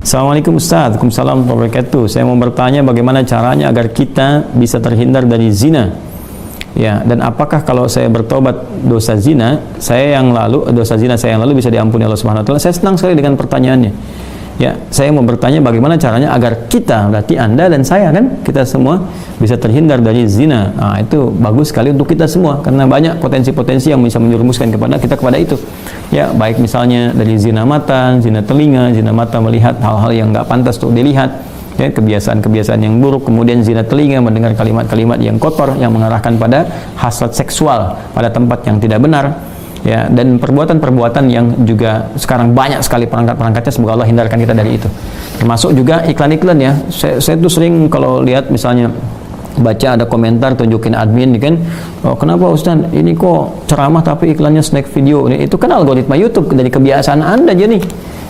Assalamualaikum Ustaz. Waalaikumsalam warahmatullahi wabarakatuh. Saya mau bertanya bagaimana caranya agar kita bisa terhindar dari zina. Ya, dan apakah kalau saya bertobat dosa zina saya yang lalu bisa diampuni Allah Subhanahu wa taala? Saya senang sekali dengan pertanyaannya. Ya, saya mau bertanya bagaimana caranya agar kita, berarti Anda dan saya kan, kita semua bisa terhindar dari zina. Nah, itu bagus sekali untuk kita semua karena banyak potensi-potensi yang bisa menjerumuskan kepada itu. Ya, baik misalnya dari zina mata, zina telinga, zina mata melihat hal-hal yang nggak pantas untuk dilihat, ya, kebiasaan-kebiasaan yang buruk, kemudian zina telinga mendengar kalimat-kalimat yang kotor yang mengarahkan pada hasrat seksual pada tempat yang tidak benar. Ya, dan perbuatan-perbuatan yang juga sekarang banyak sekali perangkat-perangkatnya, semoga Allah hindarkan kita dari itu. Termasuk juga iklan-iklan ya. Saya tuh sering kalau lihat misalnya baca ada komentar tunjukin admin kan, oh, kenapa Ustaz ini kok ceramah tapi iklannya snack video. Itu kan algoritma YouTube dari kebiasaan Anda aja nih.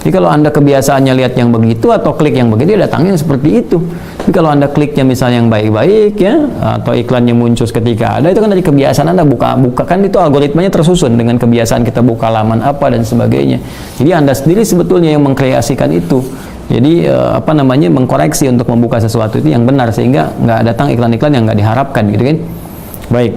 Jadi kalau Anda kebiasaannya lihat yang begitu atau klik yang begitu, datangnya seperti itu. Tapi kalau Anda kliknya misalnya yang baik-baik ya, atau iklannya muncul ketika ada, itu kan dari kebiasaan Anda buka kan, itu algoritmanya tersusun dengan kebiasaan kita buka laman apa dan sebagainya. Jadi Anda sendiri sebetulnya yang mengkreasikan itu. Jadi mengkoreksi untuk membuka sesuatu itu yang benar sehingga nggak datang iklan-iklan yang nggak diharapkan gitu kan. Baik.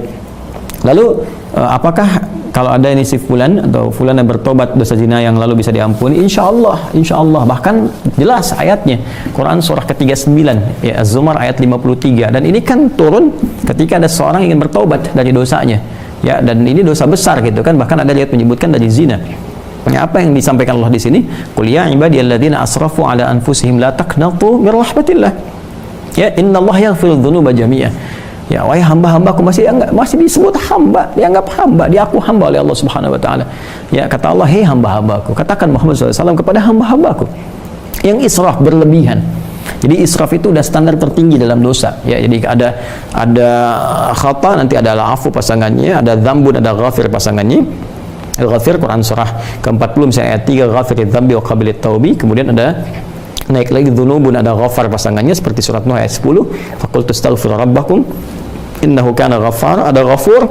Lalu apakah kalau ada ini si fulan atau fulan yang bertobat dosa zina yang lalu bisa diampuni? Insya Allah, bahkan jelas ayatnya Quran surah ke-39 ya, Az-Zumar ayat 53, dan ini kan turun ketika ada seorang ingin bertobat dari dosanya ya, dan ini dosa besar gitu kan, bahkan ada lihat menyebutkan dari zina. Ya, apa yang disampaikan Allah di sini? Qul ya ibadiyalladzina asrafu ala anfusihim la taqnatu min rahmatillah. Ya, innallaha yaghfiru dzunuba jami'a. Ya, wahai hamba-hambaku, masih disebut hamba, dianggap hamba, diaku hamba oleh Allah Subhanahu wa taala. Ya, kata Allah, "Hei hamba-hambaku," katakan Muhammad SAW kepada hamba-hambaku yang israf berlebihan. Jadi israf itu udah standar tertinggi dalam dosa. Ya, jadi ada khata, nanti ada al-afu pasangannya, ada dzambun, ada ghafir pasangannya. Al-Ghafir Quran surah ke-40 misalnya ayat 3, ghafiriz dzambi wa qabilit taubi. Kemudian ada naik lagi dzunubun, ada ghafar pasangannya seperti surat Nuh ayat 10, faqultu astaghfiru rabbakum innahu kana ghaffara. Ada ghafur.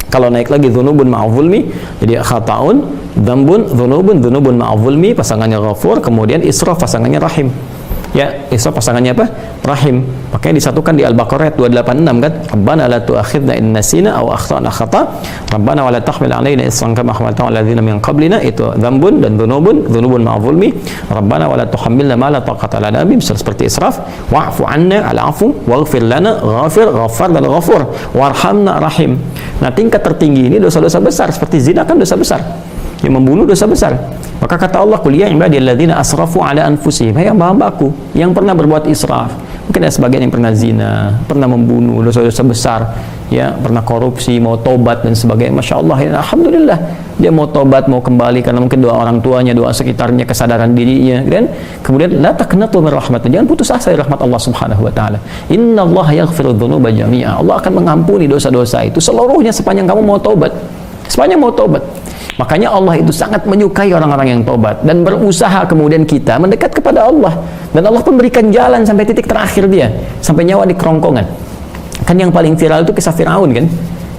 Kalau naik lagi dzunubun ma'a zulmi, jadi khataun, dzambun, dzunubun ma'a zulmi pasangannya ghafur, kemudian israf pasangannya rahim. Ya, israf pasangannya apa? Rahim. Makanya disatukan di Al-Baqarah ayat 286 kan, Rabbana la tu'akhidna in nasina aw akhtana khata, Rabbana wa la tahmil 'alaina isran kama hamaltahu 'alal ladzina min qablina. Itu dzambun dan dzunubun ma'a zulmi. Rabbana wa la tuhammilna ma la taqata lana bihi, seperti israf. Wa'fu 'anna, al-'afu, waghfir lana, ghafir, ghaffar dan ghafur, warhamna, rahim. Nah, tingkat tertinggi ini dosa-dosa besar, seperti zina kan dosa besar, yang membunuh dosa besar. Maka kata Allah, qul ya ibadiyalladzina asrafu ala anfusihim, hai hamba-hambaku yang pernah berbuat israf. Mungkin ada sebagian yang pernah zina, pernah membunuh, dosa-dosa besar, ya, pernah korupsi, mau tobat dan sebagainya. Masya Allah, ya, alhamdulillah dia mau tobat, mau kembali karena mungkin doa orang tuanya, doa sekitarnya, kesadaran dirinya, kan? Kemudian la taqnatu min rahmatillah, jangan putus asa dari rahmat Allah Subhanahu wa taala. Innallaha yaghfiru dzunuba jami'a, Allah akan mengampuni dosa-dosa itu seluruhnya sepanjang kamu mau tobat. Sepanjang mau tobat. Makanya Allah itu sangat menyukai orang-orang yang tobat dan berusaha kemudian kita mendekat kepada Allah, dan Allah pun berikan jalan sampai titik terakhir dia, sampai nyawa di kerongkongan. Kan yang paling viral itu kisah Firaun kan?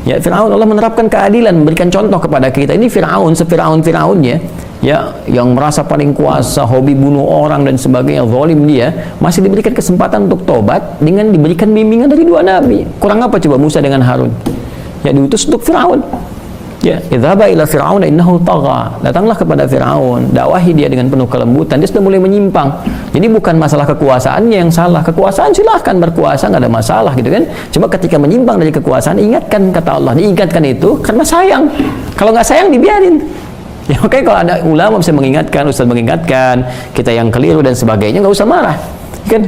Ya, Firaun, Allah menerapkan keadilan, memberikan contoh kepada kita. Ini Firaun, se-Firaun-Firaunnya ya, yang merasa paling kuasa, hobi bunuh orang dan sebagainya, zalim dia, masih diberikan kesempatan untuk tobat dengan diberikan bimbingan dari dua nabi. Kurang apa coba Musa dengan Harun? Ya, diutus untuk Firaun. Ya, idhaba ila fir'auna innahu tagha. Datanglah kepada Firaun, dakwahi dia dengan penuh kelembutan. Dia sudah mulai menyimpang. Jadi bukan masalah kekuasaannya yang salah. Kekuasaan silahkan berkuasa, nggak ada masalah gitu kan. Cuma ketika menyimpang dari kekuasaan, ingatkan, kata Allah. Diingatkan itu karena sayang. Kalau nggak sayang dibiarin. Ya, oke, kalau ada ulama bisa mengingatkan, ustaz mengingatkan, kita yang keliru dan sebagainya, nggak usah marah. Kan,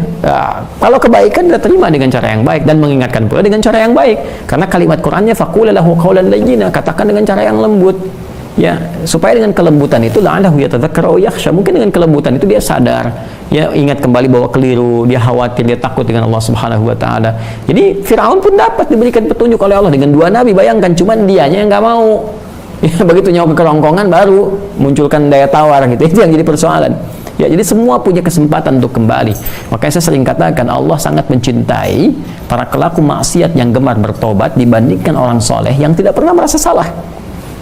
kalau kebaikan kita terima dengan cara yang baik dan mengingatkan pula dengan cara yang baik, karena kalimat Qur'annya faqul lahu qawlan layyina, katakan dengan cara yang lembut ya, supaya dengan kelembutan itu la'allahu yatadzakkaru aw yakhsha, mungkin dengan kelembutan itu dia sadar ya, ingat kembali bahwa keliru, dia khawatir, dia takut dengan Allah Subhanahu wa taala. Jadi Firaun pun dapat diberikan petunjuk oleh Allah dengan dua nabi, bayangkan, cuman dianya yang nggak mau ya, begitu nyawa ke kerongkongan baru munculkan daya tawar gitu. Itu yang jadi persoalan. Ya, jadi semua punya kesempatan untuk kembali. Makanya saya sering katakan Allah sangat mencintai para pelaku maksiat yang gemar bertobat dibandingkan orang soleh yang tidak pernah merasa salah.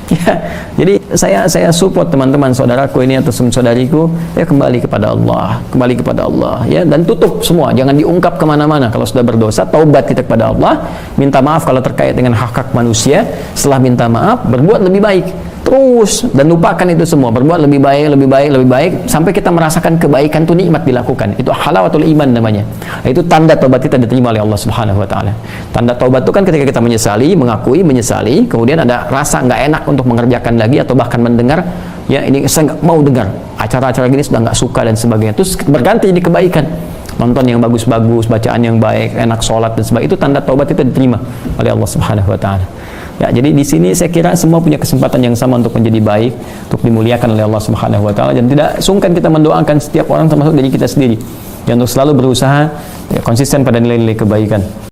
Ya, jadi saya support teman-teman saudaraku ini atau saudariku, ya kembali kepada Allah, ya, dan tutup semua, jangan diungkap kemana-mana. Kalau sudah berdosa, taubat kita kepada Allah, minta maaf kalau terkait dengan hak-hak manusia. Setelah minta maaf, berbuat lebih baik terus, dan lupakan itu semua, berbuat lebih baik sampai kita merasakan kebaikan itu nikmat dilakukan. Itu halawatul iman namanya. Itu tanda taubat kita diterima oleh Allah Subhanahu wa taala. Tanda taubat itu kan ketika kita menyesali, mengakui, menyesali, kemudian ada rasa nggak enak untuk mengerjakan lagi atau bahkan mendengar, ya ini saya nggak mau dengar acara-acara gini, sudah nggak suka dan sebagainya. Terus berganti jadi kebaikan, nonton yang bagus-bagus, bacaan yang baik, enak, sholat dan sebagainya. Itu tanda taubat kita diterima oleh Allah Subhanahu wa taala. Ya, jadi di sini saya kira semua punya kesempatan yang sama untuk menjadi baik, untuk dimuliakan oleh Allah Subhanahu wa taala, dan tidak sungkan kita mendoakan setiap orang termasuk diri kita sendiri, yang untuk selalu berusaha, ya, konsisten pada nilai-nilai kebaikan.